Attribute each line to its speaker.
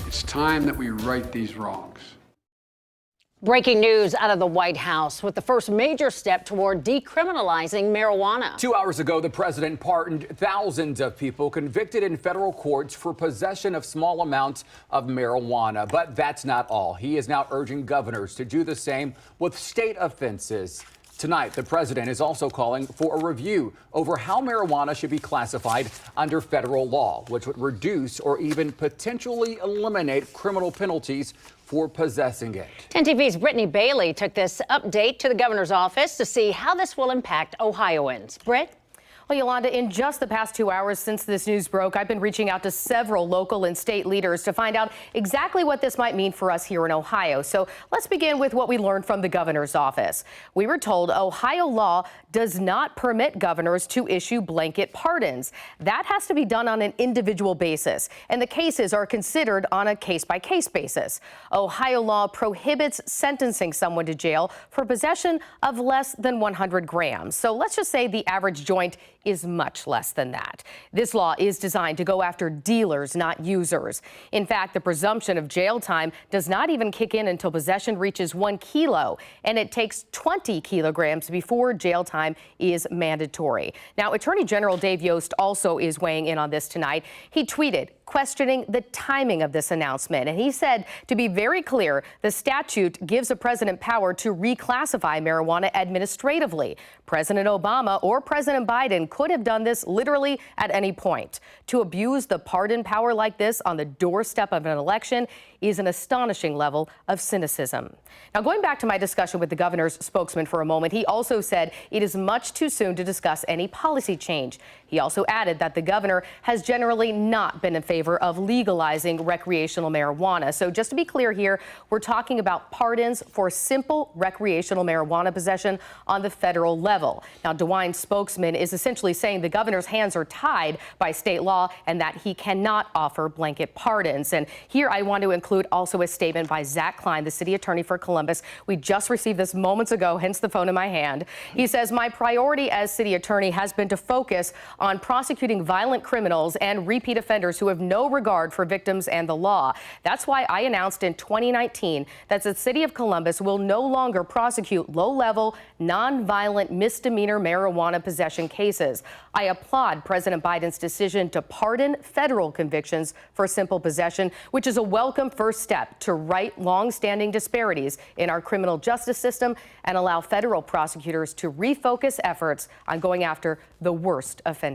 Speaker 1: It's time that we right these wrongs.
Speaker 2: Breaking news out of the White House with the first major step toward decriminalizing marijuana.
Speaker 3: 2 hours ago, the president pardoned thousands of people convicted in federal courts for possession of small amounts of marijuana. But that's not all. He is now urging governors to do the same with state offenses. Tonight, the president is also calling for a review over how marijuana should be classified under federal law, which would reduce or even potentially eliminate criminal penalties for possessing it.
Speaker 2: 10 TV's Brittany Bailey took this update to the governor's office to see how this will impact Ohioans. Britt?
Speaker 4: Well, Yolanda, in just the past 2 hours since this news broke, I've been reaching out to several local and state leaders to find out exactly what this might mean for us here in Ohio. So let's begin with what we learned from the governor's office. We were told Ohio law does not permit governors to issue blanket pardons. That has to be done on an individual basis, and the cases are considered on a case-by-case basis. Ohio law prohibits sentencing someone to jail for possession of less than 100 grams. So let's just say the average joint is much less than that. This law is designed to go after dealers, not users. In fact, the presumption of jail time does not even kick in until possession reaches 1 kilo, and it takes 20 kilograms before jail time is mandatory. Now, Attorney General Dave Yost also is weighing in on this tonight. He tweeted, questioning the timing of this announcement. And he said, to be very clear, the statute gives the president power to reclassify marijuana administratively. President Obama or President Biden could have done this literally at any point. To abuse the pardon power like this on the doorstep of an election is an astonishing level of cynicism. Now, going back to my discussion with the governor's spokesman for a moment, he also said it is much too soon to discuss any policy change. He also added that the governor has generally not been in favor of legalizing recreational marijuana. So just to be clear here, we're talking about pardons for simple recreational marijuana possession on the federal level. Now, DeWine's spokesman is essentially saying the governor's hands are tied by state law and that he cannot offer blanket pardons. And here I want to include also a statement by Zach Klein, the city attorney for Columbus. We just received this moments ago, hence the phone in my hand. He says, my priority as city attorney has been to focus on prosecuting violent criminals and repeat offenders who have no regard for victims and the law. That's why I announced in 2019 that the city of Columbus will no longer prosecute low-level, non-violent misdemeanor marijuana possession cases. I applaud President Biden's decision to pardon federal convictions for simple possession, which is a welcome first step to right long-standing disparities in our criminal justice system and allow federal prosecutors to refocus efforts on going after the worst offenders.